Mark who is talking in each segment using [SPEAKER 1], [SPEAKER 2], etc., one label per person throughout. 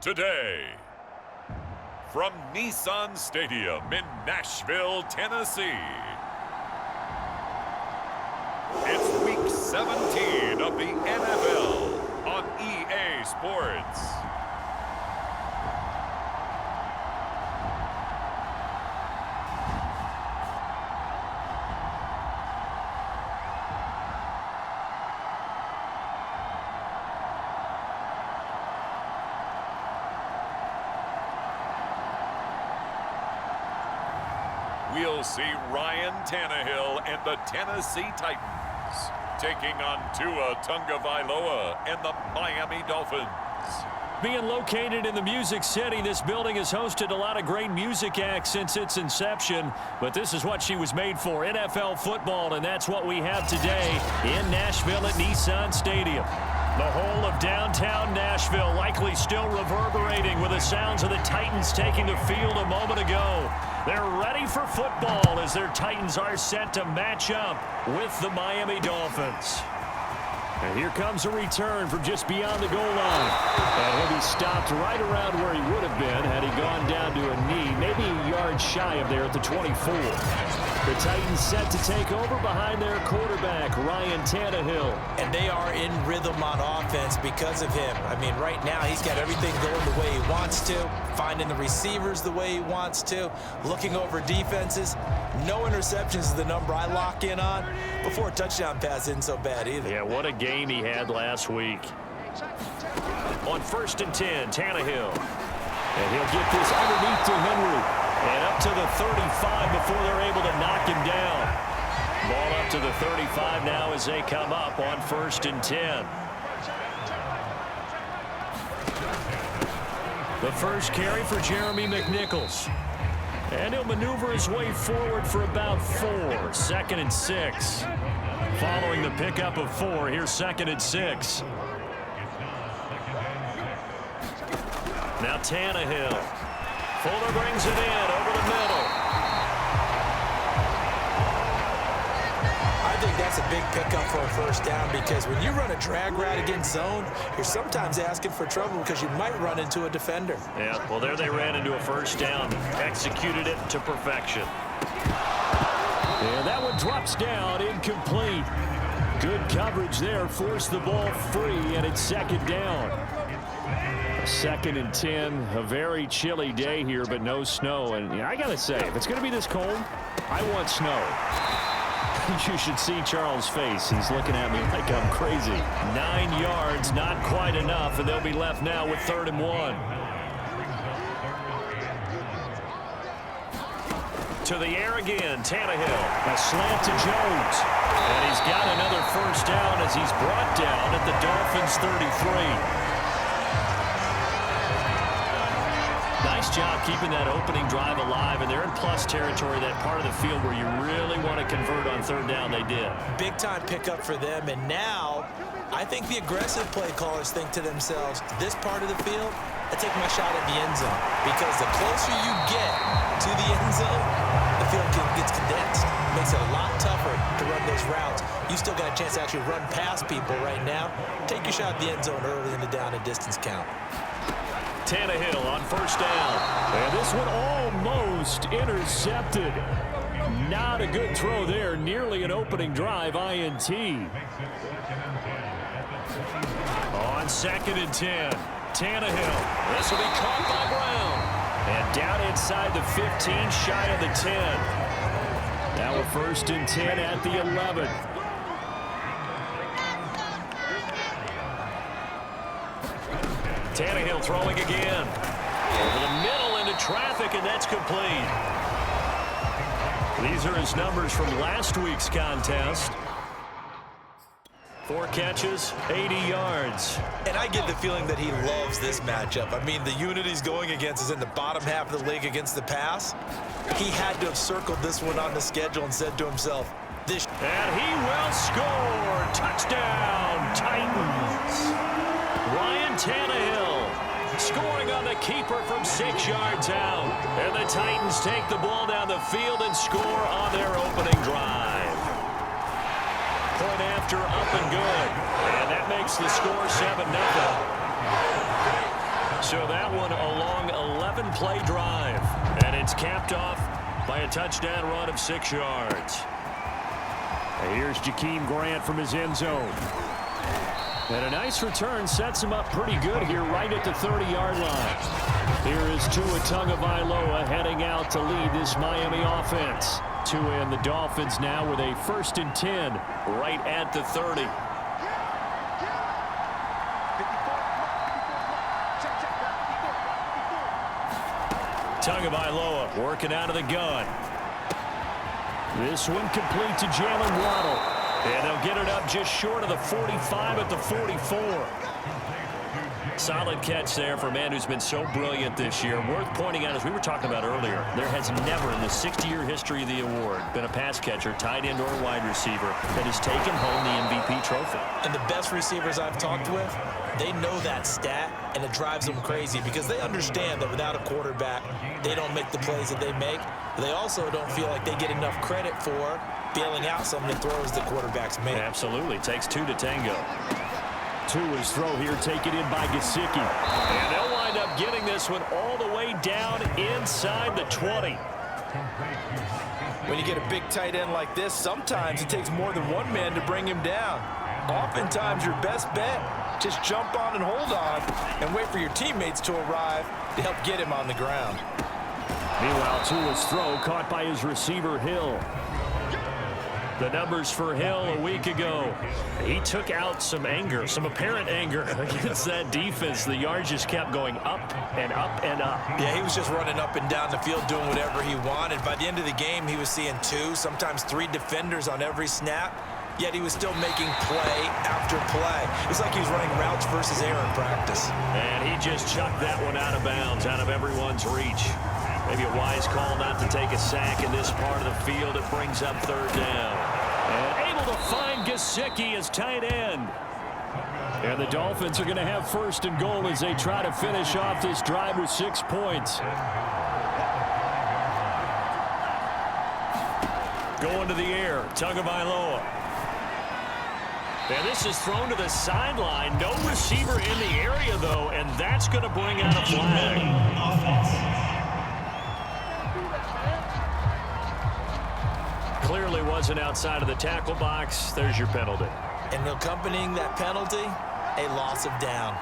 [SPEAKER 1] today. From Nissan Stadium in Nashville, Tennessee, it's Week 17 of the NFL on EA Sports. We'll see Ryan Tannehill and the Tennessee Titans taking on Tua Tagovailoa and the Miami Dolphins.
[SPEAKER 2] Being located in the Music City, this building has hosted a lot of great music acts since its inception, but this is what she was made for, NFL football, and that's what we have today in Nashville at Nissan Stadium. The whole of downtown Nashville likely still reverberating with the sounds of the Titans taking the field a moment ago. They're ready for football as their Titans are set to match up with the Miami Dolphins. And here comes a return from just beyond the goal line. And he'll be stopped right around where he would have been had he gone down to a knee, maybe a yard shy of there at the 24. The Titans set to take over behind their quarterback, Ryan Tannehill.
[SPEAKER 3] And they are in rhythm on offense because of him. I mean, right now he's got everything going the way he wants to, finding the receivers the way he wants to, looking over defenses. No interceptions is the number I lock in on. Before a touchdown pass isn't so bad either.
[SPEAKER 2] Yeah, what a game he had last week. On 1st and 10, Tannehill. And he'll get this underneath to Henry. And up to the 35 before they're able to knock him down. Ball up to the 35 now as they come up on 1st and 10. The first carry for Jeremy McNichols. And he'll maneuver his way forward for about 4. 2nd and 6. Following the pickup of 4, here's 2nd and 6. Now Tannehill. Fuller brings it in over the middle.
[SPEAKER 3] I think that's a big pickup for a first down because when you run a drag route against zone, you're sometimes asking for trouble because you might run into a defender.
[SPEAKER 2] Yeah, well, there they ran into a first down. Executed it to perfection. And that one drops down, incomplete. Good coverage there, forced the ball free, and it's 2nd down. 2nd and 10, a very chilly day here, but no snow. And I got to say, if it's going to be this cold, I want snow. You should see Charles' face. He's looking at me like I'm crazy. 9 yards, not quite enough, and they'll be left now with 3rd and 1. To the air again, Tannehill. A slant to Jones. And he's got another first down as he's brought down at the Dolphins' 33. Nice job keeping that opening drive alive, and they're in plus territory, that part of the field where you really want to convert on 3rd down. They did.
[SPEAKER 3] Big time pickup for them, and now I think the aggressive play callers think to themselves, this part of the field, I take my shot at the end zone, because the closer you get to the end zone, the field gets condensed. It makes it a lot tougher to run those routes. You still got a chance to actually run past people right now. Take your shot at the end zone early in the down and distance count.
[SPEAKER 2] Tannehill on 1st down. And this one almost intercepted. Not a good throw there. Nearly an opening drive, INT. On 2nd and 10, Tannehill. This will be caught by Brown. And down inside the 15, shy of the 10. Now a 1st and 10 at the 11. Tannehill throwing again. Over the middle into traffic, and that's complete. These are his numbers from last week's contest. 4 catches, 80 yards.
[SPEAKER 3] And I get the feeling that he loves this matchup. I mean, the unit he's going against is in the bottom half of the league against the pass. He had to have circled this one on the schedule and said to himself, this.
[SPEAKER 2] And he will score. Touchdown, Titans. Ryan Tannehill scoring on the keeper from 6 yards out. And the Titans take the ball down the field and score on their opening drive. Point after, up and good. And that makes the score 7-0. So that one a long 11-play drive. And it's capped off by a touchdown run of 6 yards. And here's Jakeem Grant from his end zone. And a nice return sets him up pretty good here right at the 30-yard line. Here is Tua Tagovailoa heading out to lead this Miami offense. Tua and the Dolphins now with a 1st and 10 right at the 30. Tagovailoa working out of the gun. This one complete to Jalen Waddle. And they'll get it up just short of the 45 at the 44. Solid catch there for a man who's been so brilliant this year. Worth pointing out, as we were talking about earlier, there has never in the 60-year history of the award been a pass catcher, tight end, or wide receiver that has taken home the MVP trophy.
[SPEAKER 3] And the best receivers I've talked with, they know that stat, and it drives them crazy because they understand that without a quarterback, they don't make the plays that they make. They also don't feel like they get enough credit for bailing out some of the throws the quarterbacks make.
[SPEAKER 2] Absolutely. Takes 2 to tango. Tua's throw here taken in by Gesicki. And they'll wind up getting this one all the way down inside the 20.
[SPEAKER 4] When you get a big tight end like this, sometimes it takes more than one man to bring him down. Oftentimes, your best bet, just jump on and hold on and wait for your teammates to arrive to help get him on the ground.
[SPEAKER 2] Meanwhile, Tua's throw caught by his receiver, Hill. The numbers for Hill a week ago. He took out some anger, some apparent anger against that defense. The yards just kept going up and up and up.
[SPEAKER 3] Yeah, he was just running up and down the field doing whatever he wanted. By the end of the game, he was seeing 2, sometimes 3 defenders on every snap, yet he was still making play after play. It was like he was running routes versus air in practice.
[SPEAKER 2] And he just chucked that one out of bounds, out of everyone's reach. Maybe a wise call not to take a sack in this part of the field. It brings up 3rd down. And able to find Gesicki as tight end. And the Dolphins are going to have 1st and goal as they try to finish off this drive with 6 points. Going to the air, Tagovailoa. And this is thrown to the sideline. No receiver in the area, though, and that's going to bring out a flag. Clearly wasn't outside of the tackle box. There's your penalty.
[SPEAKER 3] And accompanying that penalty, a loss of down.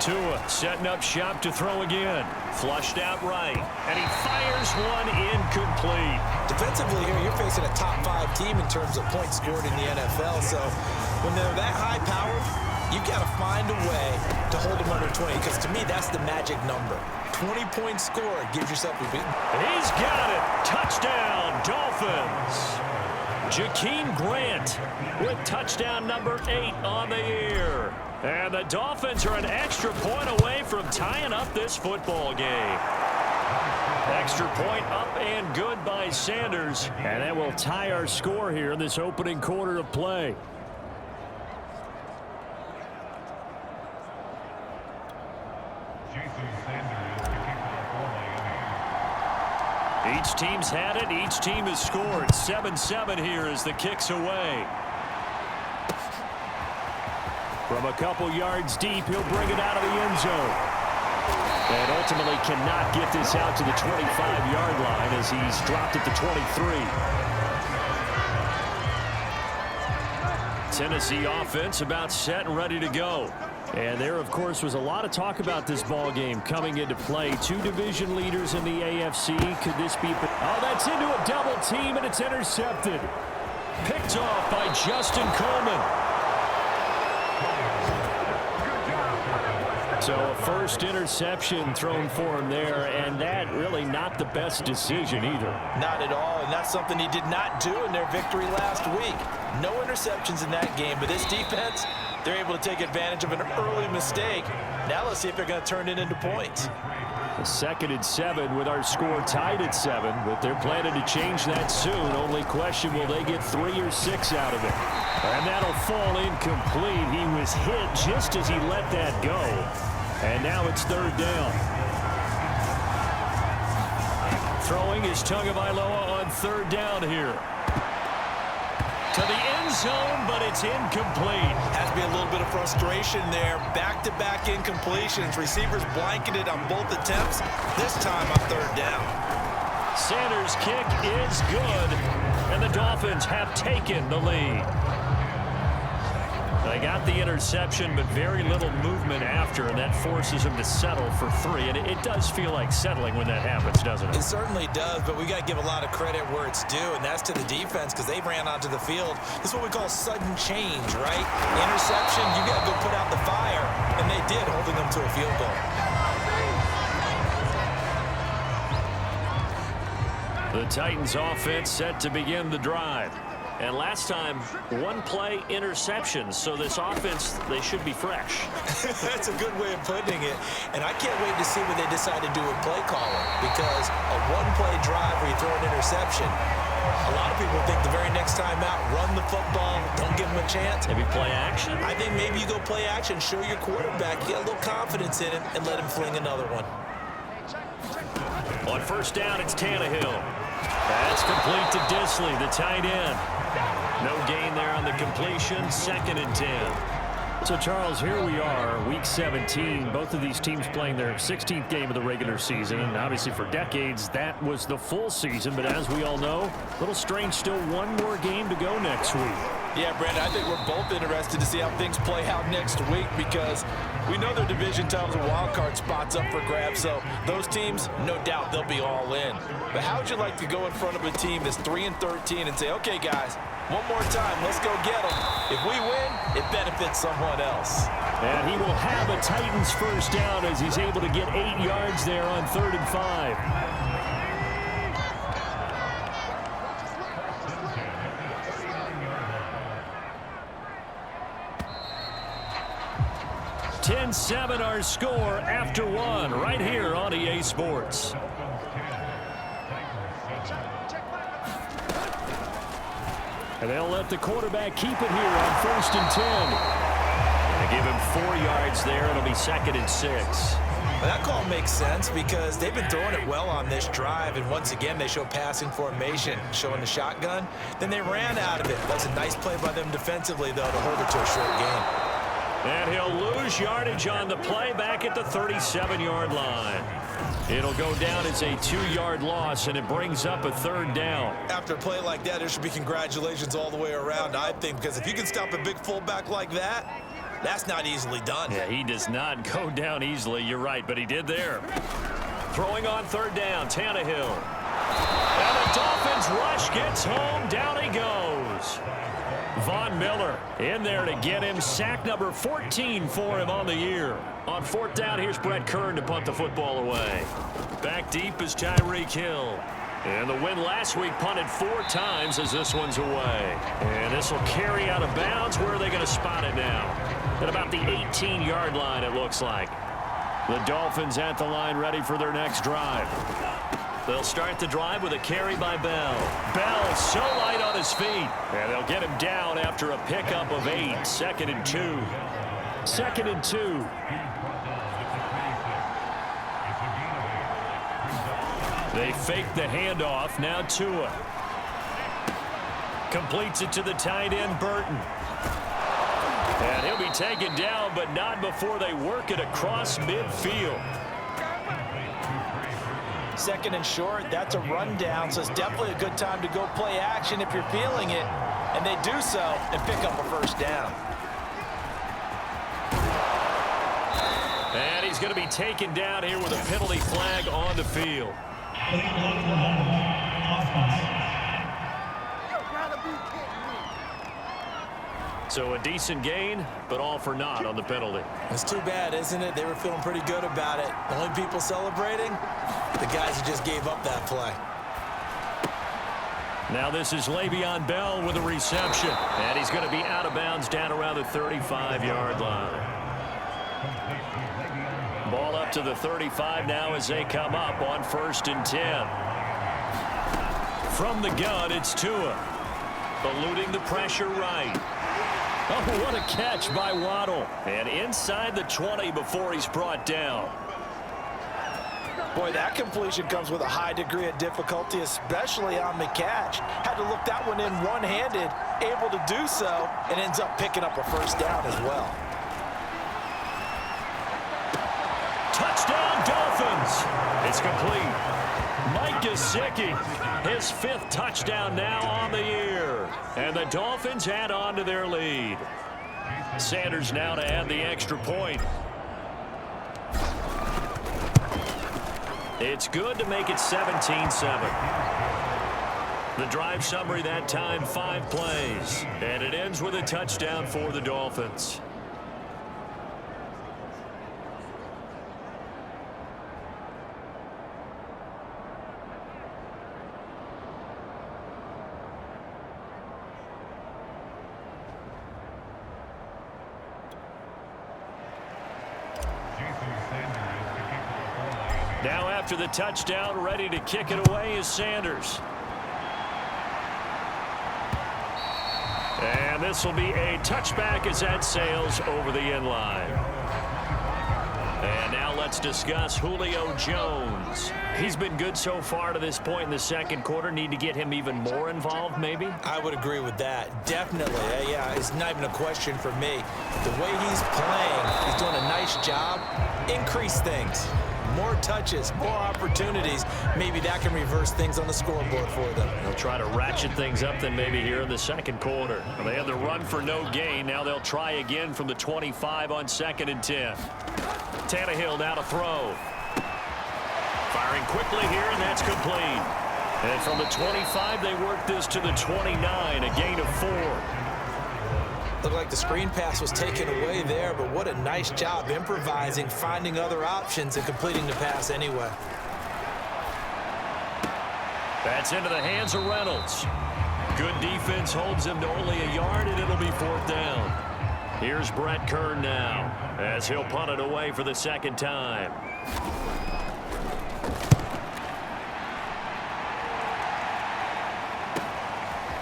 [SPEAKER 2] Tua setting up shop to throw again. Flushed out right. And he fires one incomplete.
[SPEAKER 3] Defensively here, you're facing a top 5 team in terms of points scored in the NFL. So when they're that high-powered, you've got to find a way to hold them under 20. Because to me, that's the magic number. 20 points scored gives yourself a beat.
[SPEAKER 2] He's got it. Touchdown, Dolphins. Jakeem Grant with touchdown number 8 on the year. And the Dolphins are an extra point away from tying up this football game. Extra point up and good by Sanders. And that will tie our score here in this opening quarter of play. Each team's had it. Each team has scored. 7-7 here as the kick's away. From a couple yards deep, he'll bring it out of the end zone. And ultimately cannot get this out to the 25-yard line as he's dropped at the 23. Tennessee offense about set and ready to go. And there, of course, was a lot of talk about this ball game coming into play. 2 division leaders in the AFC. Could this be... Oh, that's into a double team, and it's intercepted. Picked off by Justin Coleman. So a first interception thrown for him there, and that really not the best decision either.
[SPEAKER 3] Not at all, and that's something he did not do in their victory last week. No interceptions in that game, but this defense, they're able to take advantage of an early mistake. Now let's see if they're going to turn it into points.
[SPEAKER 2] A 2nd and 7 with our score tied at 7, but they're planning to change that soon. Only question, will they get 3 or 6 out of it? And that'll fall incomplete. He was hit just as he let that go. And now it's 3rd down. Throwing is Tagovailoa on 3rd down here. To the end zone, but it's incomplete.
[SPEAKER 3] Has to be a little bit of frustration there. Back-to-back incompletions. Receivers blanketed on both attempts. This time on third down.
[SPEAKER 2] Sanders' kick is good, and the Dolphins have taken the lead. They got the interception, but very little movement after, and that forces them to settle for 3. And it does feel like settling when that happens, doesn't it?
[SPEAKER 3] It certainly does, but we got to give a lot of credit where it's due, and that's to the defense because they ran onto the field. This is what we call sudden change, right? Interception, you got to go put out the fire, and they did, holding them to a field goal.
[SPEAKER 2] The Titans offense set to begin the drive. And last time, one-play interceptions. So this offense, they should be fresh.
[SPEAKER 3] That's a good way of putting it. And I can't wait to see what they decide to do with play calling. Because a one-play drive where you throw an interception, a lot of people think the very next time out, run the football, don't give them a chance.
[SPEAKER 2] Maybe play action?
[SPEAKER 3] I think maybe you go play action, show your quarterback, get a little confidence in him, and let him fling another one.
[SPEAKER 2] On first down, it's Tannehill. That's complete to Disley, the tight end. No gain there on the completion, 2nd and 10. So, Charles, here we are, Week 17. Both of these teams playing their 16th game of the regular season. And obviously for decades, that was the full season. But as we all know, a little strange, still one more game to go next week.
[SPEAKER 4] Yeah, Brandon, I think we're both interested to see how things play out next week because we know their division titles and wild card spots up for grabs. So those teams, no doubt, they'll be all in. But how would you like to go in front of a team that's 3-13 and say, okay, guys, one more time, let's go get them. If we win, it benefits someone else.
[SPEAKER 2] And he will have a Titans first down as he's able to get 8 yards there on 3rd and 5. 10-7 our score after 1 right here on EA Sports. And they'll let the quarterback keep it here on 1st and 10. They give him 4 yards there. It'll be 2nd and 6.
[SPEAKER 3] Well, that call makes sense because they've been throwing it well on this drive, and once again they show passing formation, showing the shotgun. Then they ran out of it. That was a nice play by them defensively, though, to hold it to a short game.
[SPEAKER 2] And he'll lose yardage on the play back at the 37-yard line. It'll go down as a 2-yard loss, and it brings up a 3rd down.
[SPEAKER 3] After a play like that, there should be congratulations all the way around, I think, because if you can stop a big fullback like that, that's not easily done.
[SPEAKER 2] Yeah, he does not go down easily. You're right, but he did there. Throwing on 3rd down, Tannehill. And the Dolphins rush gets home. Down he goes. Von Miller in there to get him. Sack number 14 for him on the year. On 4th down, here's Brett Kern to punt the football away. Back deep is Tyreek Hill. And the win last week punted 4 times as this one's away. And this will carry out of bounds. Where are they going to spot it now? At about the 18-yard line, it looks like. The Dolphins at the line ready for their next drive. They'll start the drive with a carry by Bell. Bell so light on his feet. And they'll get him down after a pickup of 8. 2nd and 2. 2nd and 2. They fake the handoff. Now Tua. Completes it to the tight end, Burton. And he'll be taken down, but not before they work it across midfield.
[SPEAKER 4] 2nd and short, that's a rundown, so it's definitely a good time to go play action if you're feeling it. And they do so and pick up a 1st down.
[SPEAKER 2] And he's going to be taken down here with a penalty flag on the field. So a decent gain, but all for naught on the penalty.
[SPEAKER 3] It's too bad, isn't it? They were feeling pretty good about it. The only people celebrating, the guys who just gave up that play.
[SPEAKER 2] Now this is Le'Veon Bell with a reception. And he's going to be out of bounds down around the 35-yard line. Ball up to the 35 now as they come up on 1st and 10. From the gun, it's Tua. Eluding the pressure right. Oh, what a catch by Waddle. And inside the 20 before he's brought down.
[SPEAKER 4] Boy, that completion comes with a high degree of difficulty, especially on the catch. Had to look that one in one-handed, able to do so, and ends up picking up a first down as well.
[SPEAKER 2] Touchdown, Dolphins. It's complete. Mike Gesicki, his 5th touchdown now on the year. And the Dolphins add on to their lead. Sanders now to add the extra point. It's good to make it 17-7. The drive summary that time, 5 plays. And it ends with a touchdown for the Dolphins. Now after the touchdown, ready to kick it away is Sanders. And this will be a touchback as that sails over the end line. And now let's discuss Julio Jones. He's been good so far to this point in the second quarter. Need to get him even more involved, maybe?
[SPEAKER 3] I would agree with that. Definitely. Yeah, it's not even a question for me. The way he's playing, he's doing a nice job. Increase things. More touches, more opportunities. Maybe that can reverse things on the scoreboard for them.
[SPEAKER 2] They'll try to ratchet things up then maybe here in the second quarter. They had the run for no gain. Now they'll try again from the 25 on 2nd and 10. Tannehill now to throw. Firing quickly here, and that's complete. And from the 25, they work this to the 29, a gain of 4.
[SPEAKER 3] Looked like the screen pass was taken away there, but what a nice job improvising, finding other options, and completing the pass anyway.
[SPEAKER 2] That's into the hands of Reynolds. Good defense holds him to only a yard, and it'll be 4th down. Here's Brett Kern now, as he'll punt it away for the 2nd time.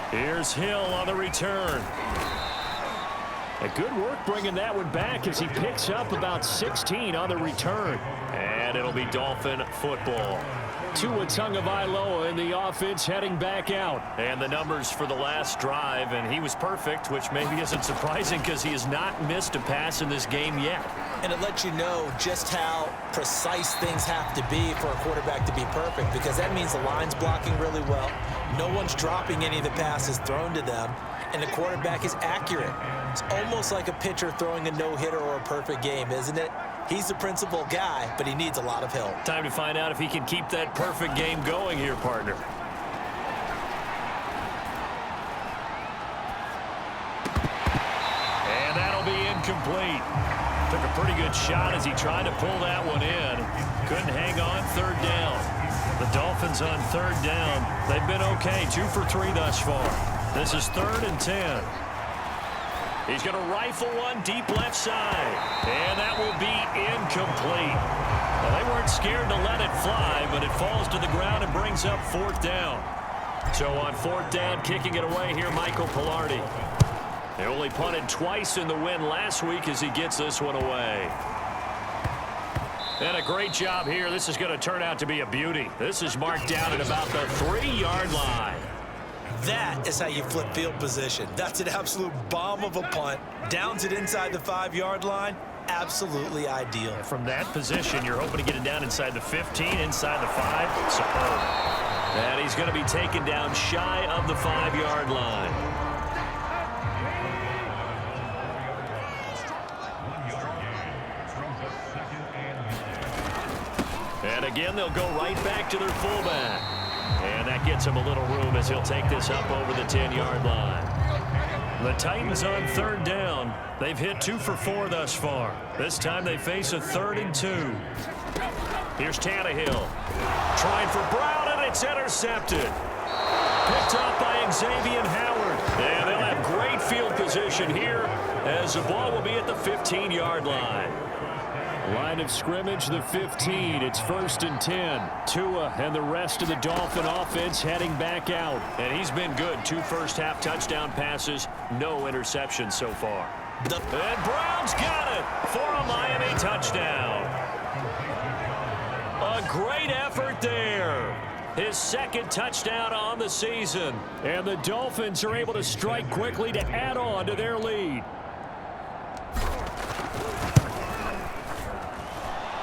[SPEAKER 2] Here's Hill on the return. A good work bringing that one back as he picks up about 16 on the return. And it'll be Dolphin football. Tua Tagovailoa in the offense heading back out. And the numbers for the last drive, and he was perfect, which maybe isn't surprising because he has not missed a pass in this game yet.
[SPEAKER 3] And it lets you know just how precise things have to be for a quarterback to be perfect, because that means the line's blocking really well. No one's dropping any of the passes thrown to them, and the quarterback is accurate. It's almost like a pitcher throwing a no-hitter or a perfect game, isn't it? He's the principal guy, but he needs a lot of help.
[SPEAKER 2] Time to find out if he can keep that perfect game going here, partner. And that'll be incomplete. Took a pretty good shot as he tried to pull that one in. Couldn't hang on. 3rd down. The Dolphins on 3rd down. They've been okay. 2 for 3 thus far. This is 3rd and 10. He's going to rifle one deep left side. And that will be incomplete. Well, they weren't scared to let it fly, but it falls to the ground and brings up 4th down. So on 4th down, kicking it away here, Michael Pilardi. They only punted twice in the win last week as he gets this one away. And a great job here. This is going to turn out to be a beauty. This is marked down at about the 3-yard line.
[SPEAKER 3] That is how you flip field position. That's an absolute bomb of a punt. Downs it inside the 5-yard line. Absolutely ideal.
[SPEAKER 2] From that position, you're hoping to get it down inside the 15, inside the 5. Superb. And he's going to be taken down shy of the 5-yard line. And again, they'll go right back to their fullback. And that gets him a little room as he'll take this up over the 10-yard line. The Titans on 3rd down. They've hit 2 for 4 thus far. This time they face a 3rd and 2. Here's Tannehill. Trying for Brown, and it's intercepted. Picked up by Xavier Howard. And they'll have great field position here as the ball will be at the 15-yard line. Line of scrimmage, the 15. It's 1st and 10. Tua and the rest of the Dolphin offense heading back out. And he's been good. 2 first-half touchdown passes. No interceptions so far. And Brown's got it for a Miami touchdown. A great effort there. His second touchdown on the season. And the Dolphins are able to strike quickly to add on to their lead.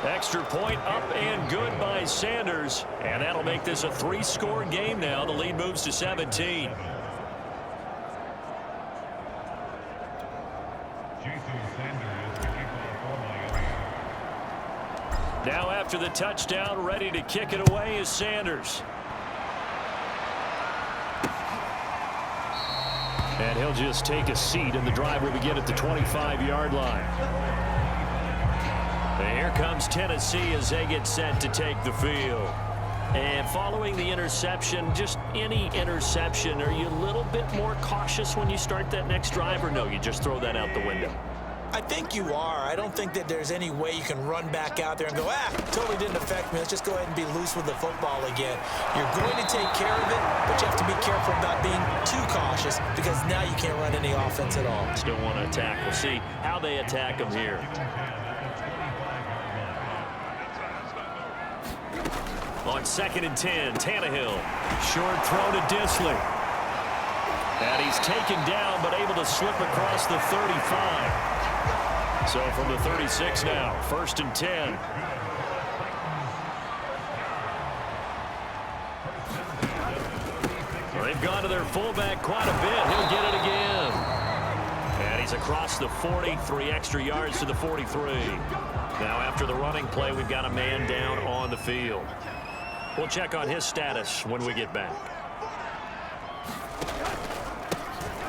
[SPEAKER 2] Extra point up and good by Sanders. And that'll make this a 3-score game now. The lead moves to 17. Now after the touchdown, ready to kick it away is Sanders. And he'll just take a seat, and the drive will begin at the 25-yard line. And here comes Tennessee as they get set to take the field. And following the interception, just any interception, are you a little bit more cautious when you start that next drive, or no, you just throw that out the window?
[SPEAKER 3] I think you are. I don't think that there's any way you can run back out there and go, totally didn't affect me. Let's just go ahead and be loose with the football again. You're going to take care of it, but you have to be careful about being too cautious because now you can't run any offense at all.
[SPEAKER 2] Still want to attack. We'll see how they attack them here. On 2nd and 10, Tannehill. Short throw to Disley. And he's taken down, but able to slip across the 35. So from the 36 now, 1st and 10. They've gone to their fullback quite a bit. He'll get it again. And he's across the 40, 3 extra yards to the 43. Now after the running play, we've got a man down on the field. We'll check on his status when we get back.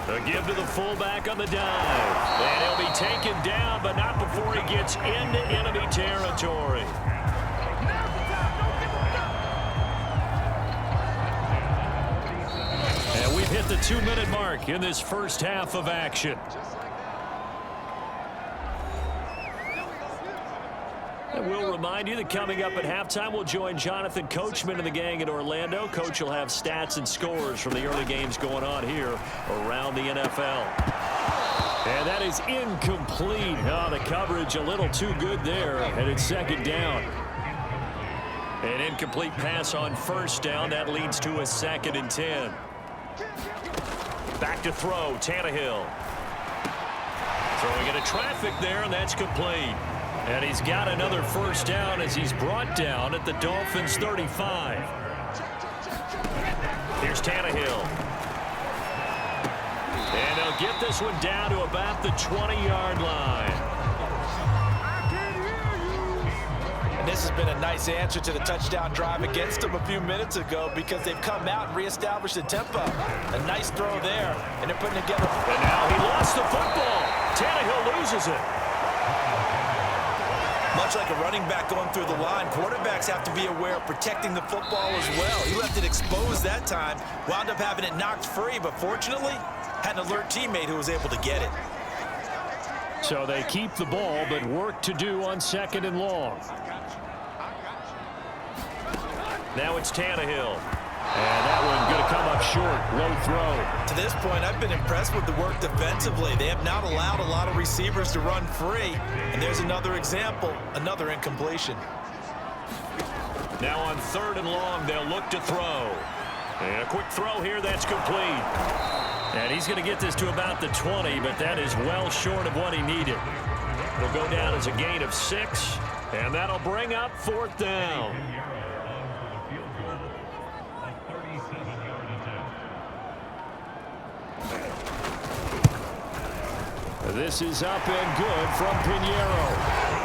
[SPEAKER 2] A give to the fullback on the dive. And he'll be taken down, but not before he gets into enemy territory. And we've hit the 2-minute mark in this first half of action. And we'll remind you that coming up at halftime, we'll join Jonathan Coachman and the gang in Orlando. Coach will have stats and scores from the early games going on here around the NFL. And that is incomplete. Oh, the coverage a little too good there, and it's 2nd down. An incomplete pass on 1st down. That leads to a 2nd and 10. Back to throw, Tannehill. Throwing into traffic there, and that's complete. And he's got another 1st down as he's brought down at the Dolphins' 35. Here's Tannehill. And they'll get this one down to about the 20-yard line.
[SPEAKER 4] And this has been a nice answer to the touchdown drive against them a few minutes ago because they've come out and reestablished the tempo. A nice throw there, and they're putting together.
[SPEAKER 2] And now he lost the football. Tannehill loses it.
[SPEAKER 3] Much like a running back going through the line, quarterbacks have to be aware of protecting the football as well. He left it exposed that time, wound up having it knocked free, but fortunately, had an alert teammate who was able to get it.
[SPEAKER 2] So they keep the ball, but work to do on 2nd and long. Now it's Tannehill. And that one going to come up short. Low throw.
[SPEAKER 3] To this point, I've been impressed with the work defensively. They have not allowed a lot of receivers to run free. And there's another example, another incompletion.
[SPEAKER 2] Now on 3rd and long, they'll look to throw. And a quick throw here, that's complete. And he's going to get this to about the 20, but that is well short of what he needed. It'll go down as a gain of 6, and that'll bring up 4th down. This is up and good from Pinheiro.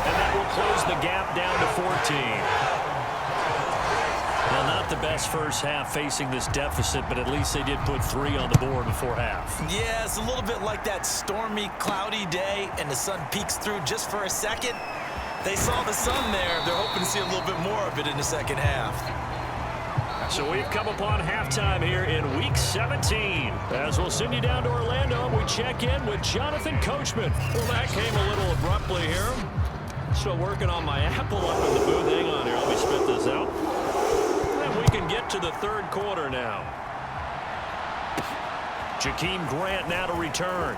[SPEAKER 2] And that will close the gap down to 14. Well, not the best first half facing this deficit, but at least they did put 3 on the board before half.
[SPEAKER 3] Yeah, it's a little bit like that stormy, cloudy day, and the sun peeks through just for a second. They saw the sun there. They're hoping to see a little bit more of it in the second half.
[SPEAKER 2] So we've come upon halftime here in Week 17. As we'll send you down to Orlando, we check in with Jonathan Coachman.
[SPEAKER 5] Well, that came a little abruptly here. Still working on my apple up in the booth. Hang on here. Let me spit this out. And we can get to the 3rd quarter now.
[SPEAKER 2] Jakeem Grant now to return.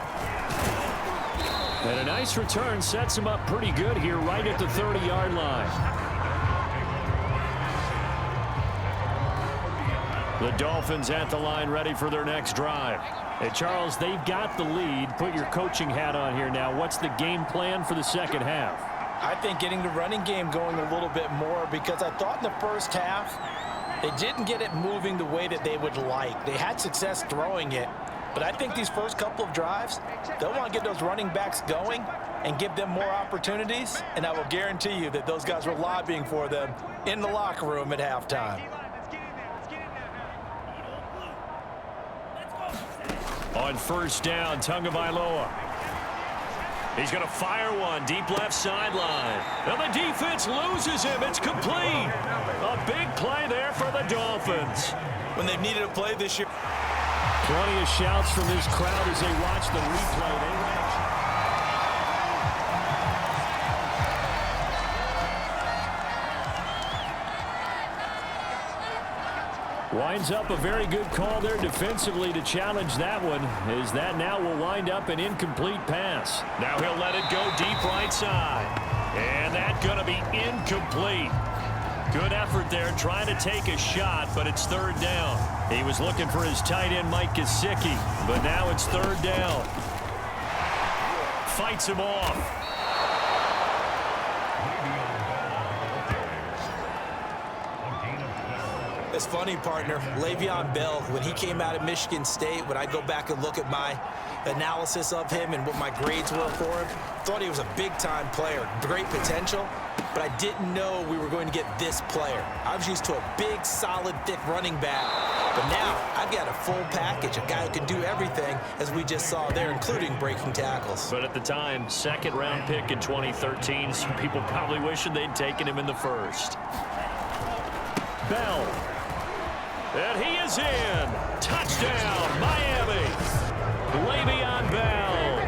[SPEAKER 2] And a nice return sets him up pretty good here right at the 30-yard line. The Dolphins at the line ready for their next drive. Hey, Charles, they've got the lead. Put your coaching hat on here now. What's the game plan for the second half?
[SPEAKER 4] I think getting the running game going a little bit more, because I thought in the first half they didn't get it moving the way that they would like. They had success throwing it, but I think these first couple of drives, they'll want to get those running backs going and give them more opportunities, and I will guarantee you that those guys were lobbying for them in the locker room at halftime.
[SPEAKER 2] On first down, Tagovailoa. He's going to fire one deep left sideline. And the defense loses him. It's complete. A big play there for the Dolphins.
[SPEAKER 4] When they've needed a play this year.
[SPEAKER 2] Plenty of shouts from this crowd as they watch the replay. Winds up a very good call there defensively to challenge that one, as that now will wind up an incomplete pass. Now he'll let it go deep right side. And that's going to be incomplete. Good effort there trying to take a shot, but it's third down. He was looking for his tight end, Mike Gesicki, but now it's third down. Fights him off.
[SPEAKER 3] It's funny, partner. Le'Veon Bell, when he came out of Michigan State, when I go back and look at my analysis of him and what my grades were for him, thought he was a big-time player, great potential, but I didn't know we were going to get this player. I was used to a big, solid, thick running back, but now I've got a full package, a guy who can do everything, as we just saw there, including breaking tackles.
[SPEAKER 2] But at the time, second-round pick in 2013, some people probably wishing they'd taken him in the first. Bell. And he is in. Touchdown, Miami. Le'Veon Bell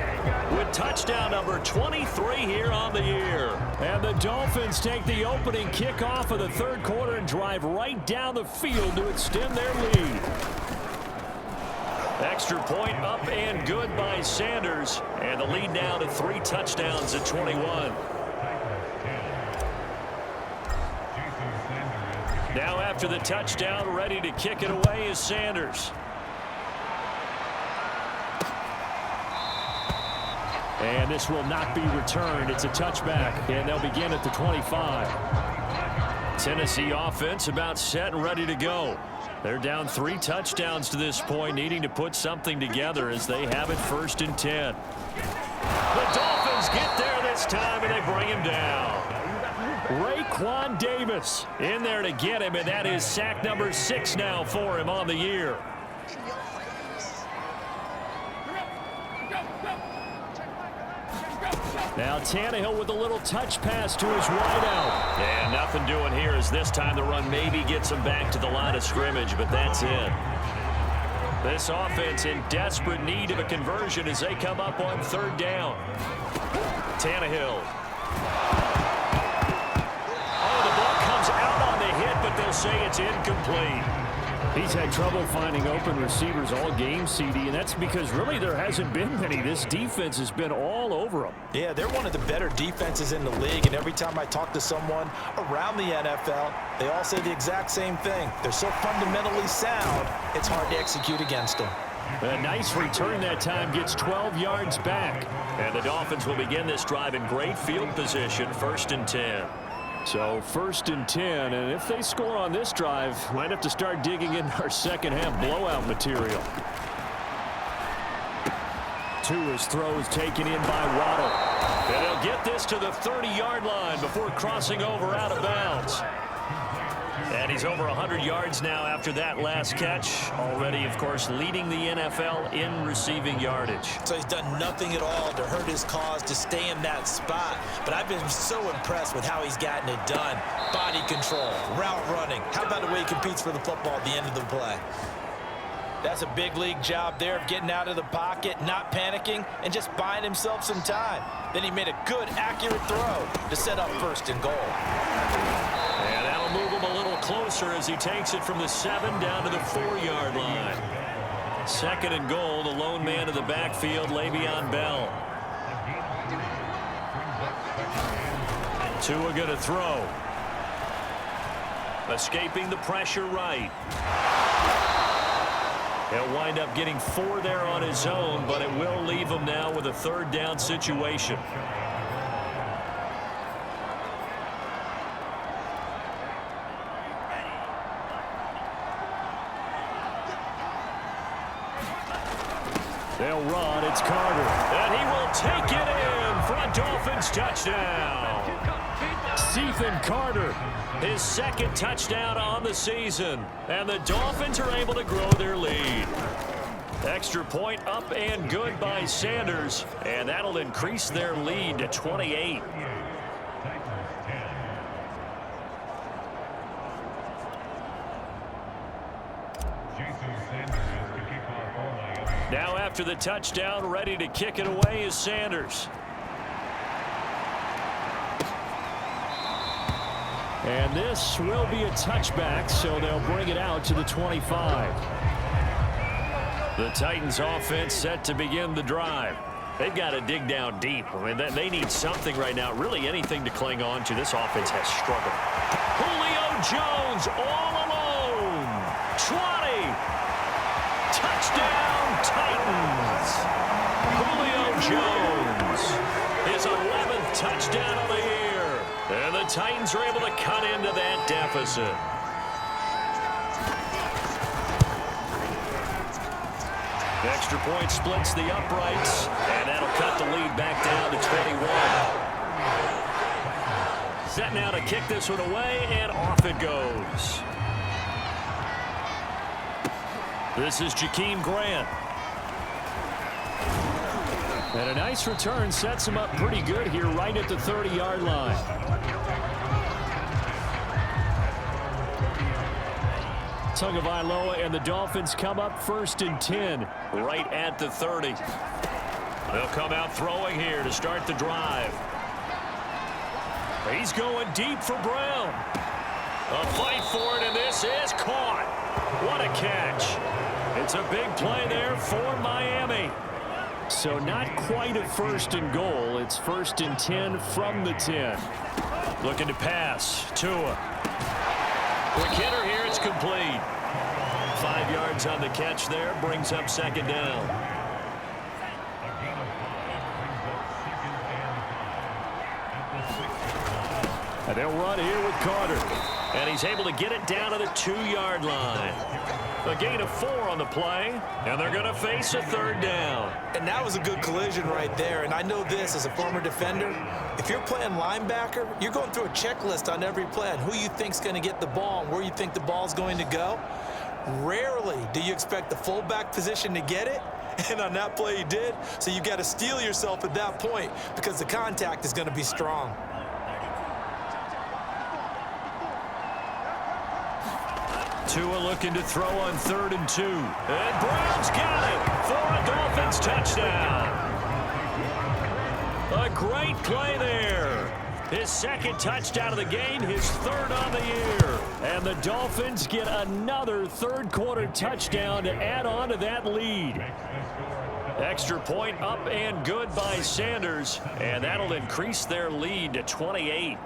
[SPEAKER 2] with touchdown number 23 here on the year. And the Dolphins take the opening kickoff of the third quarter and drive right down the field to extend their lead. Extra point up and good by Sanders. And the lead now to 3 touchdowns at 21. Now after the touchdown, ready to kick it away is Sanders. And this will not be returned. It's a touchback, and they'll begin at the 25. Tennessee offense about set and ready to go. They're down 3 touchdowns to this point, needing to put something together as they have it first and 10. The Dolphins get there this time, and they bring him down. Raekwon Davis in there to get him, and that is sack number 6 now for him on the year. Now Tannehill with a little touch pass to his wideout. And nothing doing here as this time the run maybe gets him back to the line of scrimmage, but that's it. This offense in desperate need of a conversion as they come up on third down. Tannehill. But they'll say it's incomplete. He's had trouble finding open receivers all game, CD, and that's because really there hasn't been many. This defense has been all over them.
[SPEAKER 4] Yeah, they're one of the better defenses in the league, and every time I talk to someone around the NFL, they all say the exact same thing. They're so fundamentally sound, it's hard to execute against them.
[SPEAKER 2] A nice return that time, gets 12 yards back. And the Dolphins will begin this drive in great field position, first and 10. So first and 10, and if they score on this drive, might have to start digging in our second half blowout material. Tua's throws taken in by Waddle. And he'll get this to the 30-yard line before crossing over out of bounds. And he's over 100 yards now after that last catch. Already, of course, leading the NFL in receiving yardage.
[SPEAKER 3] So he's done nothing at all to hurt his cause, to stay in that spot. But I've been so impressed with how he's gotten it done. Body control, route running. How about the way he competes for the football at the end of the play?
[SPEAKER 4] That's a big league job there of getting out of the pocket, not panicking, and just buying himself some time. Then he made a good, accurate throw to set up first and goal.
[SPEAKER 2] And that'll move him a little closer as he takes it from the 7 down to the 4-yard line. Second and goal, the lone man in the backfield, Le'Veon Bell. Tua going to throw. Escaping the pressure right. He'll wind up getting 4 there on his own, but it will leave him now with a 3rd down situation. They'll run. It's Carter. And he will take it in for a Dolphins touchdown. Ethan Carter, his 2nd touchdown on the season. And the Dolphins are able to grow their lead. Extra point up and good by Sanders. And that'll increase their lead to 28. Now after the touchdown, ready to kick it away is Sanders. And this will be a touchback, so they'll bring it out to the 25. The Titans offense set to begin the drive. They've got to dig down deep. I mean, they need something right now, really anything to cling on to. This offense has struggled. Julio Jones all alone. 20. Touchdown, Titans. Julio Jones, his 11th touchdown of the year. And the Titans are able to cut into that deficit. Extra point splits the uprights, and that'll cut the lead back down to 21. Set now to kick this one away, and off it goes. This is Jakeem Grant. And a nice return sets him up pretty good here right at the 30-yard line. Tagovailoa and the Dolphins come up 1st and 10 right at the 30. They'll come out throwing here to start the drive. He's going deep for Brown. A fight for it, and this is caught. What a catch. It's a big play there for Miami. So not quite a 1st and goal. It's 1st and 10 from the 10. Looking to pass. Tua. Quick hitter here. It's complete. 5 yards on the catch there. Brings up 2nd down. And they'll run here with Carter. And he's able to get it down to the 2-yard line. A gain of 4 on the play, and they're going to face a 3rd down.
[SPEAKER 3] And that was a good collision right there. And I know this as a former defender. If you're playing linebacker, you're going through a checklist on every play on who you think's going to get the ball and where you think the ball's going to go. Rarely do you expect the fullback position to get it. And on that play he did. So you got to steel yourself at that point because the contact is going to be strong.
[SPEAKER 2] Tua looking to throw on 3rd and 2. And Brown's got it for a Dolphins touchdown. A great play there. His 2nd touchdown of the game, his 3rd on the year. And the Dolphins get another 3rd quarter touchdown to add on to that lead. Extra point up and good by Sanders. And that'll increase their lead to 28.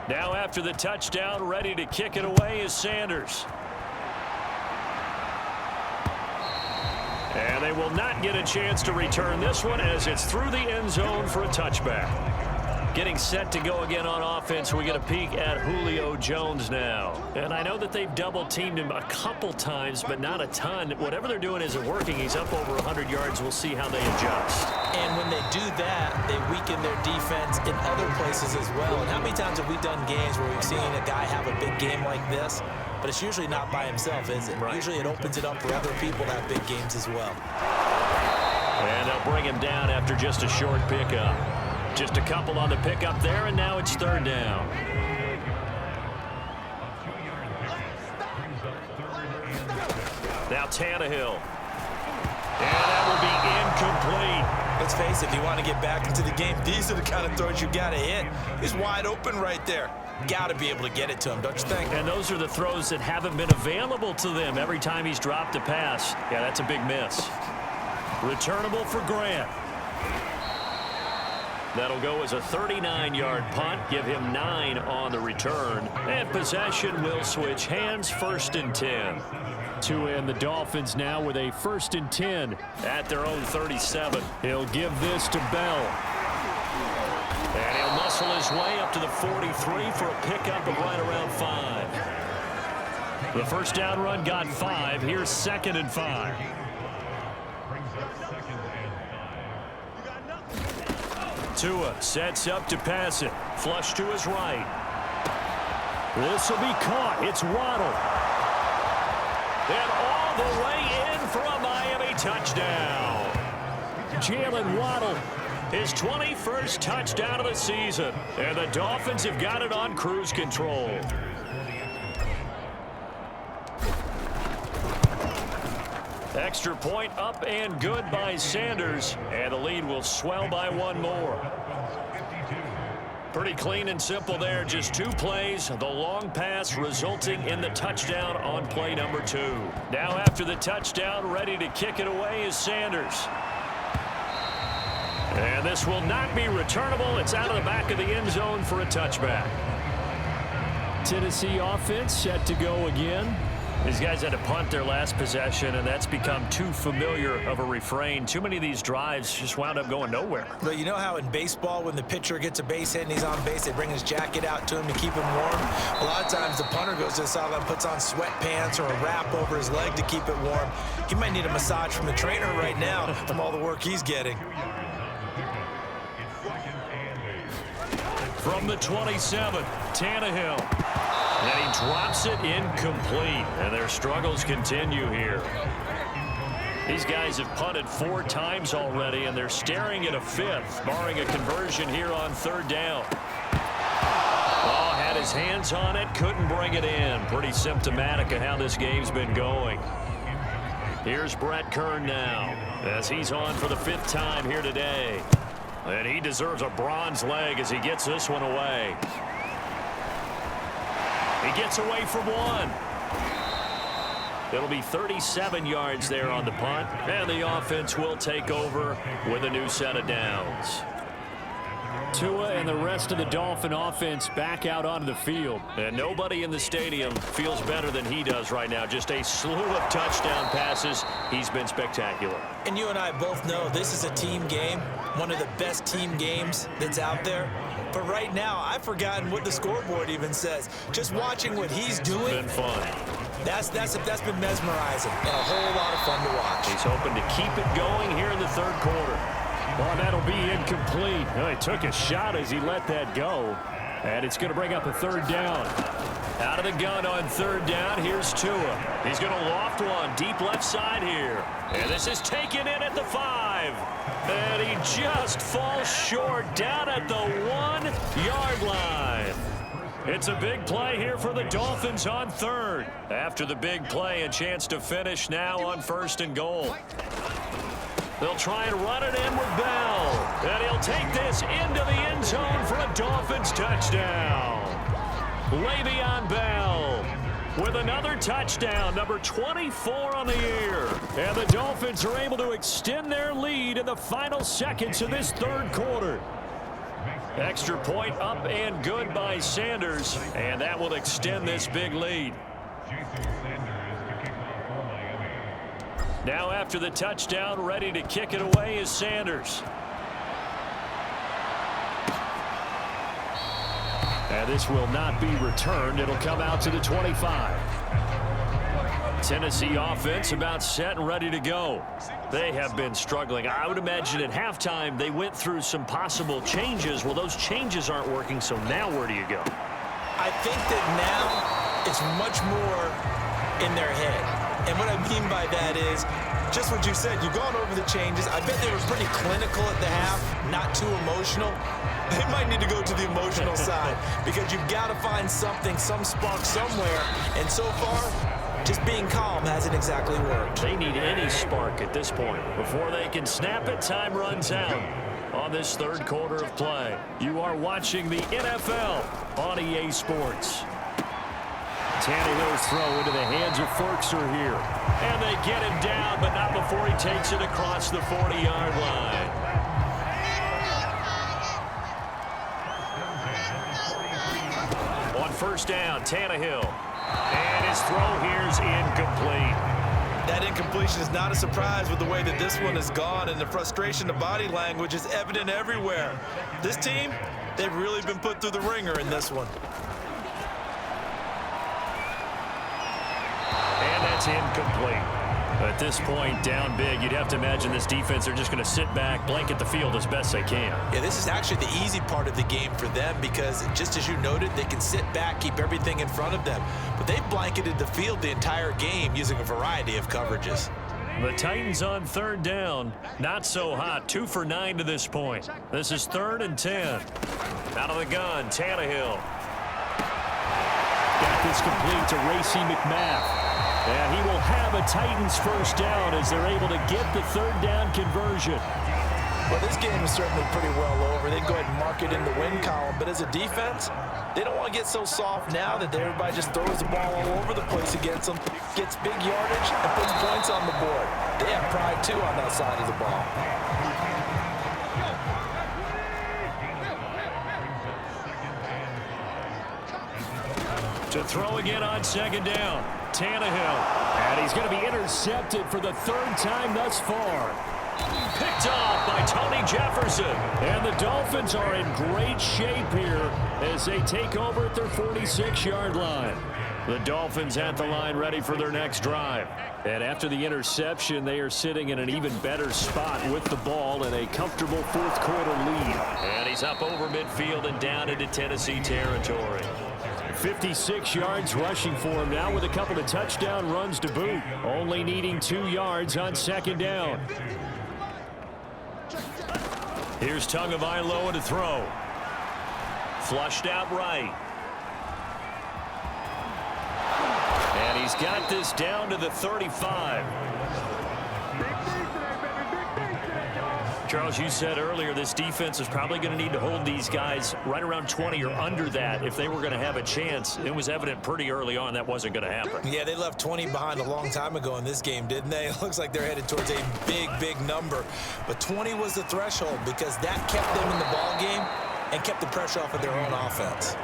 [SPEAKER 2] Now after the touchdown, ready to kick it away is Sanders. And they will not get a chance to return this one as it's through the end zone for a touchback. Getting set to go again on offense, we get a peek at Julio Jones now. And I know that they've double-teamed him a couple times, but not a ton. Whatever they're doing isn't working. He's up over 100 yards. We'll see how they adjust.
[SPEAKER 3] And when they do that, they weaken their defense in other places as well. And how many times have we done games where we've seen a guy have a big game like this, but it's usually not by himself, is it? Right. Usually it opens it up for other people to have big games as well.
[SPEAKER 2] And they'll bring him down after just a short pickup. Just a couple on the pickup there, and now it's 3rd down. Now Tannehill. And that will be incomplete.
[SPEAKER 3] Let's face it, if you want to get back into the game, these are the kind of throws you got to hit. He's wide open right there. Got to be able to get it to him, don't you think?
[SPEAKER 2] And those are the throws that haven't been available to them every time he's dropped a pass. Yeah, that's a big miss. Returnable for Grant. That'll go as a 39-yard punt. Give him 9 on the return. And possession will switch hands, 1st and 10. Tua and the Dolphins now with a 1st and 10 at their own 37. He'll give this to Bell. And he'll muscle his way up to the 43 for a pickup of right around 5. The first down run got 5. Here's 2nd and 5. Tua sets up to pass it. Flush to his right. This will be caught. It's Waddle. And all the way in for a Miami touchdown. Jalen Waddle, his 21st touchdown of the season. And the Dolphins have got it on cruise control. Extra point up and good by Sanders. And the lead will swell by 1 more. Pretty clean and simple there. Just 2 plays. The long pass resulting in the touchdown on play number 2. Now after the touchdown, ready to kick it away is Sanders. And this will not be returnable. It's out of the back of the end zone for a touchback. Tennessee offense set to go again. These guys had to punt their last possession, and that's become too familiar of a refrain. Too many of these drives just wound up going nowhere.
[SPEAKER 3] But you know how in baseball, when the pitcher gets a base hit and he's on base, they bring his jacket out to him to keep him warm? A lot of times the punter goes to the sideline, puts on sweatpants or a wrap over his leg to keep it warm. He might need a massage from the trainer right now from all the work he's getting.
[SPEAKER 2] From the 27, Tannehill. And he drops it incomplete. And their struggles continue here. These guys have punted 4 times already, and they're staring at a 5th, barring a conversion here on 3rd down. Oh, had his hands on it, couldn't bring it in. Pretty symptomatic of how this game's been going. Here's Brett Kern now, as he's on for the 5th time here today. And he deserves a bronze leg as he gets this one away. He gets away from 1. It'll be 37 yards there on the punt, and the offense will take over with a new set of downs. Tua and the rest of the Dolphin offense back out onto the field. And nobody in the stadium feels better than he does right now. Just a slew of touchdown passes. He's been spectacular.
[SPEAKER 3] And you and I both know this is a team game, one of the best team games that's out there. But right now, I've forgotten what the scoreboard even says. Just watching what he's doing.
[SPEAKER 2] It's been fun.
[SPEAKER 3] That's been mesmerizing and a whole lot of fun to watch.
[SPEAKER 2] He's hoping to keep it going here in the 3rd quarter. Well, that'll be incomplete. Well, he took a shot as he let that go. And it's going to bring up a 3rd down. Out of the gun on 3rd down, here's Tua. He's going to loft one deep left side here. And this is taken in at the 5. And he just falls short down at the 1-yard line. It's a big play here for the Dolphins on 3rd. After the big play, a chance to finish now on 1st and goal. They'll try and run it in with Bell. And he'll take this into the end zone for a Dolphins touchdown. Le'Veon Bell with another touchdown, number 24 on the year. And the Dolphins are able to extend their lead in the final seconds of this 3rd quarter. Extra point up and good by Sanders, and that will extend this big lead. Now after the touchdown, ready to kick it away is Sanders. And this will not be returned. It'll come out to the 25. Tennessee offense about set and ready to go. They have been struggling. I would imagine at halftime they went through some possible changes. Well, those changes aren't working, so now where do you go?
[SPEAKER 3] I think that now it's much more in their head. And what I mean by that is just what you said. You've gone over the changes. I bet they were pretty clinical at the half, not too emotional. They might need to go to the emotional side because you've got to find something, some spark somewhere. And so far, just being calm hasn't exactly worked.
[SPEAKER 2] They need any spark at this point. Before they can snap it, time runs out on this 3rd quarter of play. You are watching the NFL on EA Sports. Tannehill's throw into the hands of Ferkser here. And they get him down, but not before he takes it across the 40-yard line. On first down, Tannehill. And his throw here is incomplete.
[SPEAKER 4] That incompletion is not a surprise with the way that this one has gone, and the frustration, the body language is evident everywhere. This team, they've really been put through the ringer in this one.
[SPEAKER 2] And that's incomplete. At this point, down big, you'd have to imagine this defense are just going to sit back, blanket the field as best they can.
[SPEAKER 3] Yeah, this is actually the easy part of the game for them because, just as you noted, they can sit back, keep everything in front of them. But they've blanketed the field the entire game using a variety of coverages.
[SPEAKER 2] The Titans on third down. Not so hot. 2 for 9 to this point. This is 3rd and 10. Out of the gun, Tannehill. Got this complete to Racey McMath. And he will have a Titans first down as they're able to get the third down conversion.
[SPEAKER 4] Well, this game is certainly pretty well over. They can go ahead and mark it in the win column. But as a defense, they don't want to get so soft now that everybody just throws the ball all over the place against them, gets big yardage, and puts points on the board. They have pride, too, on that side of the ball.
[SPEAKER 2] To throw again on second down, Tannehill. And he's going to be intercepted for the 3rd time thus far. Picked off by Tony Jefferson. And the Dolphins are in great shape here as they take over at their 46-yard line. The Dolphins at the line ready for their next drive. And after the interception, they are sitting in an even better spot with the ball in a comfortable 4th quarter lead. And he's up over midfield and down into Tennessee territory. 56 yards rushing for him now with a couple of touchdown runs to boot. Only needing 2 yards on second down. Here's Tagovailoa to throw. Flushed out right. And he's got this down to the 35. Charles, you said earlier this defense is probably going to need to hold these guys right around 20 or under that if they were going to have a chance. It was evident pretty early on that wasn't going to happen.
[SPEAKER 3] Yeah, they left 20 behind a long time ago in this game, didn't they? It looks like they're headed towards a big, big number. But 20 was the threshold because that kept them in the ball game and kept the pressure off of their own offense.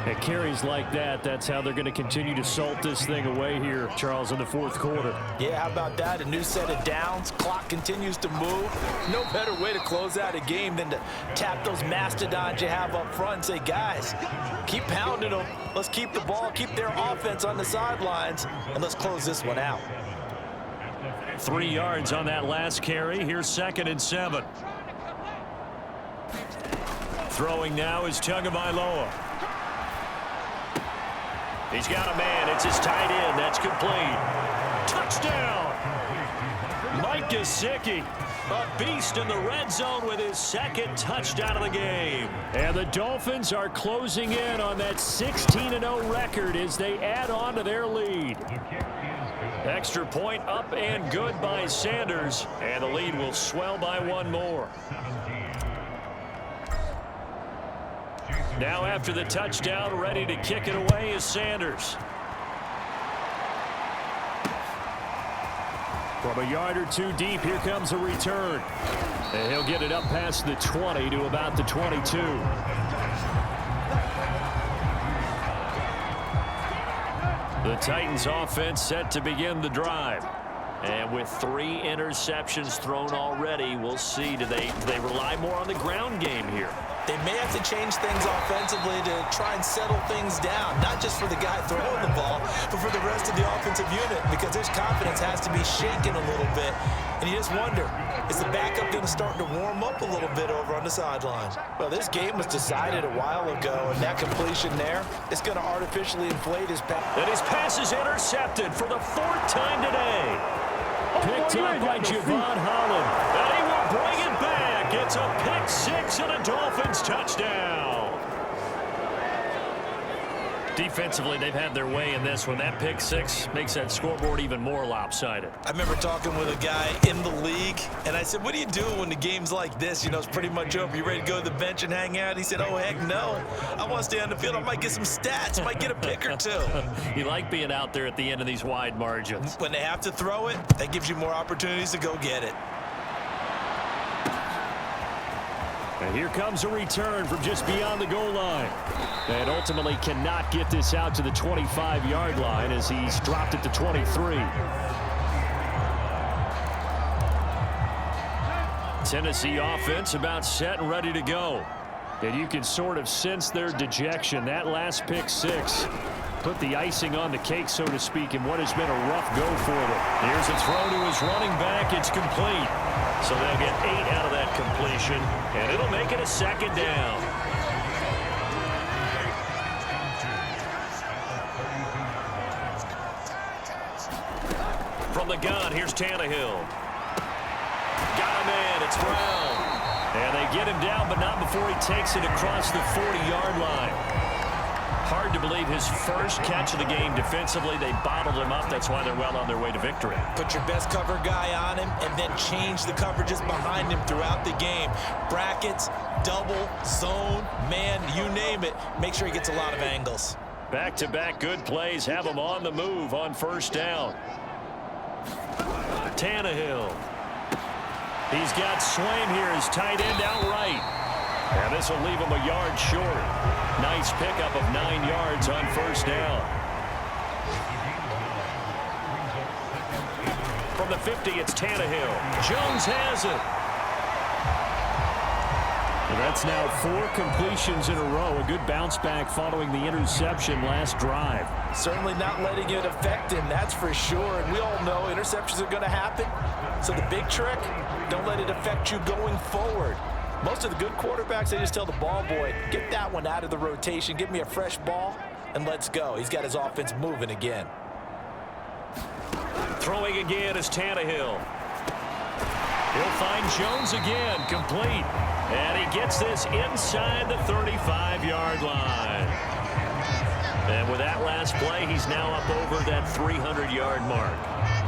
[SPEAKER 2] At carries like that, that's how they're going to continue to salt this thing away here, Charles, in the 4th quarter.
[SPEAKER 4] Yeah, how about that? A new set of downs. Clock continues to move. No better way to close out a game than to tap those mastodons you have up front and say, guys, keep pounding them. Let's keep the ball, keep their offense on the sidelines, and let's close this one out.
[SPEAKER 2] 3 yards on that last carry. Here's 2nd and 7. Throwing now is Tagovailoa. He's got a man. It's his tight end. That's complete. Touchdown! Mike Gesicki, a beast in the red zone with his 2nd touchdown of the game. And the Dolphins are closing in on that 16-0 record as they add on to their lead. Extra point up and good by Sanders, and the lead will swell by 1 more. Now after the touchdown, ready to kick it away is Sanders. From a yard or 2 deep, here comes a return. And he'll get it up past the 20 to about the 22. The Titans offense set to begin the drive. And with 3 interceptions thrown already, we'll see. Do they rely more on the ground game here?
[SPEAKER 3] They may have to change things offensively to try and settle things down, not just for the guy throwing the ball, but for the rest of the offensive unit, because his confidence has to be shaken a little bit. And you just wonder, is the backup going to start to warm up a little bit over on the sideline?
[SPEAKER 4] Well, this game was decided a while ago, and that completion there is going to artificially inflate his pass.
[SPEAKER 2] And his pass is intercepted for the 4th time today. Picked up by Javon Holland. And he will bring it back. It's a pick 6 and a Dolphins touchdown. Defensively, they've had their way in this one. That pick 6 makes that scoreboard even more lopsided.
[SPEAKER 3] I remember talking with a guy in the league, and I said, what do you do when the game's like this? You know, it's pretty much over. You ready to go to the bench and hang out? He said, oh, heck no. I want to stay on the field. I might get some stats. I might get a pick or two.
[SPEAKER 2] You like being out there at the end of these wide margins.
[SPEAKER 3] When they have to throw it, that gives you more opportunities to go get it.
[SPEAKER 2] And here comes a return from just beyond the goal line. And ultimately cannot get this out to the 25-yard line as he's dropped it to 23. Tennessee offense about set and ready to go. And you can sort of sense their dejection. That last pick six put the icing on the cake, so to speak, in what has been a rough go for them. Here's a throw to his running back. It's complete. So they'll get 8 out of that completion, and it'll make it a second down. From the gun, here's Tannehill. Got him in. It's Brown. And they get him down, but not before he takes it across the 40-yard line. Hard to believe his first catch of the game defensively. They bottled him up. That's why they're well on their way to victory.
[SPEAKER 3] Put your best cover guy on him and then change the coverages behind him throughout the game. Brackets, double, zone, man, you name it. Make sure he gets a lot of angles.
[SPEAKER 2] Back-to-back good plays have him on the move on first down. Tannehill. He's got Flome here as tight end outright. And this will leave him a yard short. Nice pickup of 9 yards on first down. From the 50, it's Tannehill. Jones has it. And that's now 4 completions in a row. A good bounce back following the interception last drive.
[SPEAKER 4] Certainly not letting it affect him, that's for sure. And we all know interceptions are going to happen. So the big trick, don't let it affect you going forward. Most of the good quarterbacks, they just tell the ball boy, get that one out of the rotation, give me a fresh ball, and let's go. He's got his offense moving again.
[SPEAKER 2] Throwing again is Tannehill. He'll find Jones again, complete. And he gets this inside the 35-yard line. And with that last play, he's now up over that 300-yard mark.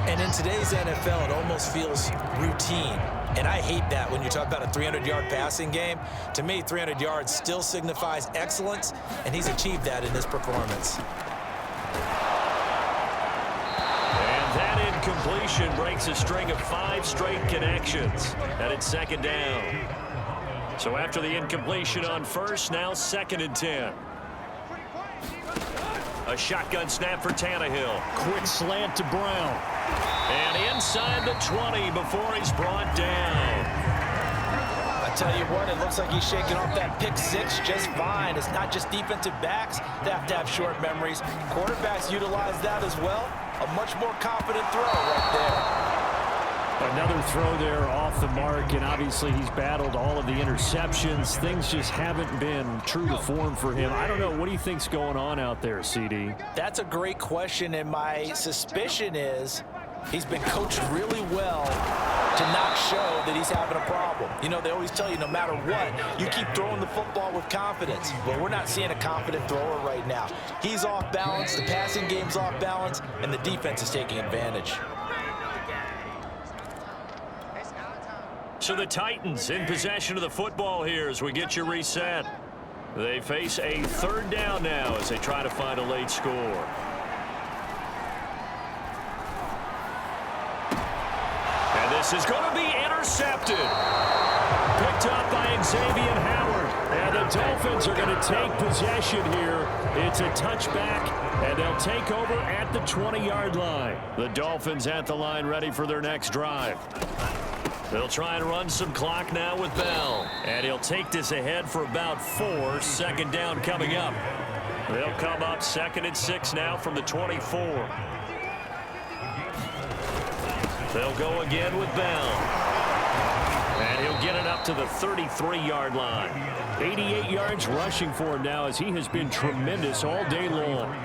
[SPEAKER 3] And in today's NFL, it almost feels routine. And I hate that when you talk about a 300-yard passing game. To me, 300 yards still signifies excellence, and he's achieved that in this performance.
[SPEAKER 2] And that incompletion breaks a string of 5 straight connections. And it's second down. So after the incompletion on first, now 2nd and 10. A shotgun snap for Tannehill. Quick slant to Brown. And inside the 20 before he's brought down.
[SPEAKER 4] I tell you what, it looks like he's shaking off that pick six just fine. It's not just defensive backs that have to have short memories. Quarterbacks utilize that as well. A much more confident throw right there.
[SPEAKER 2] Another throw there off the mark, and obviously he's battled all of the interceptions. Things just haven't been true to form for him. I don't know. What do you think's going on out there, CD?
[SPEAKER 4] That's a great question, and my suspicion is he's been coached really well to not show that he's having a problem. You know, they always tell you no matter what, you keep throwing the football with confidence. Well, we're not seeing a confident thrower right now. He's off balance, the passing game's off balance, and the defense is taking advantage.
[SPEAKER 2] So the Titans in possession of the football here as we get you reset. They face a 3rd down now as they try to find a late score. And this is going to be intercepted. Picked up by Xavier Howard. And the Dolphins are going to take possession here. It's a touchback, and they'll take over at the 20-yard line. The Dolphins at the line ready for their next drive. They'll try and run some clock now with Bell. And he'll take this ahead for about 4. 2nd down coming up. They'll come up 2nd and 6 now from the 24. They'll go again with Bell. And he'll get it up to the 33-yard line. 88 yards rushing for him now as he has been tremendous all day long.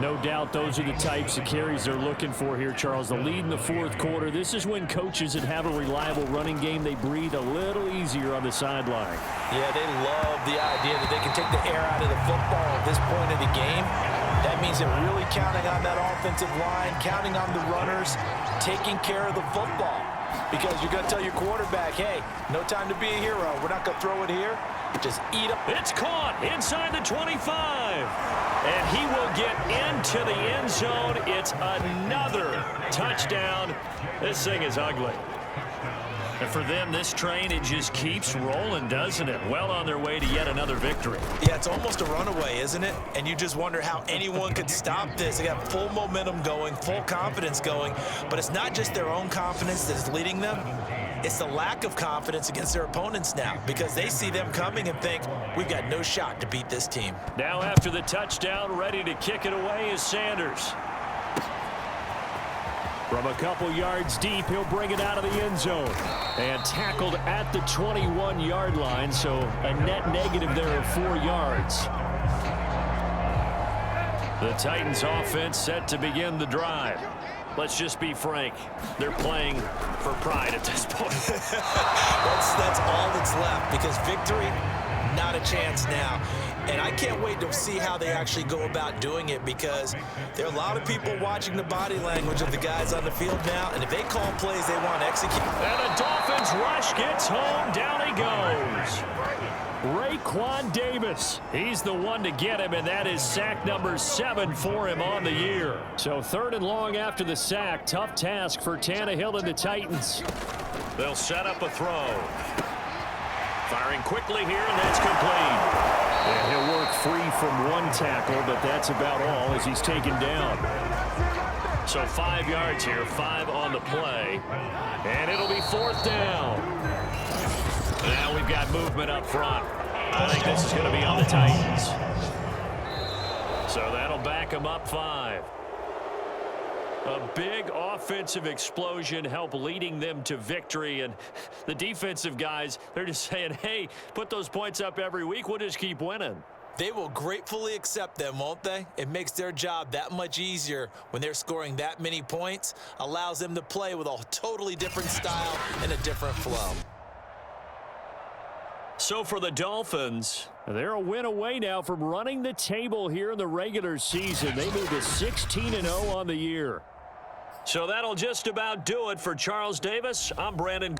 [SPEAKER 2] No doubt those are the types of carries they're looking for here, Charles. The lead in the 4th quarter. This is when coaches that have a reliable running game, they breathe a little easier on the sideline.
[SPEAKER 3] Yeah, they love the idea that they can take the air out of the football at this point of the game. That means they're really counting on that offensive line, counting on the runners, taking care of the football.
[SPEAKER 4] because you're going to tell your quarterback, hey, no time to be a hero. We're not going to throw it here. Just eat up.
[SPEAKER 2] It's caught inside the 25. And he will get into the end zone. It's another touchdown. This thing is ugly. And for them, this train, it just keeps rolling, doesn't it? Well on their way to yet another victory.
[SPEAKER 3] Yeah, it's almost a runaway, isn't it? And you just wonder how anyone could stop this. They got full momentum going, full confidence going. But it's not just their own confidence that is leading them. It's the lack of confidence against their opponents now, because they see them coming and think, we've got no shot to beat this team.
[SPEAKER 2] Now after the touchdown, ready to kick it away is Sanders. From a couple yards deep, he'll bring it out of the end zone. And tackled at the 21-yard line, so a net negative there of 4 yards. The Titans offense set to begin the drive. Let's just be frank. They're playing for pride at this point.
[SPEAKER 3] That's all that's left, because victory, not a chance now. And I can't wait to see how they actually go about doing it, because there are a lot of people watching the body language of the guys on the field now, and if they call plays they want to execute.
[SPEAKER 2] And the Dolphins rush gets home. Down he goes. Raekwon Davis. He's the one to get him, and that is sack number 7 for him on the year. So 3rd and long after the sack. Tough task for Tannehill and the Titans. They'll set up a throw. Firing quickly here, and that's complete. And he'll work free from one tackle, but that's about all as he's taken down. So 5 yards here, 5 on the play. And it'll be 4th down. Now we've got movement up front. I think this is going to be on the Titans. So that'll back them up 5. A big offensive explosion helped leading them to victory. And the defensive guys, they're just saying, hey, put those points up every week. We'll just keep winning.
[SPEAKER 3] They will gratefully accept them, won't they? It makes their job that much easier when they're scoring that many points. Allows them to play with a totally different style and a different flow.
[SPEAKER 2] So for the Dolphins, they're a win away now from running the table here in the regular season. They move to 16-0 on the year. So that'll just about do it for Charles Davis. I'm Brandon.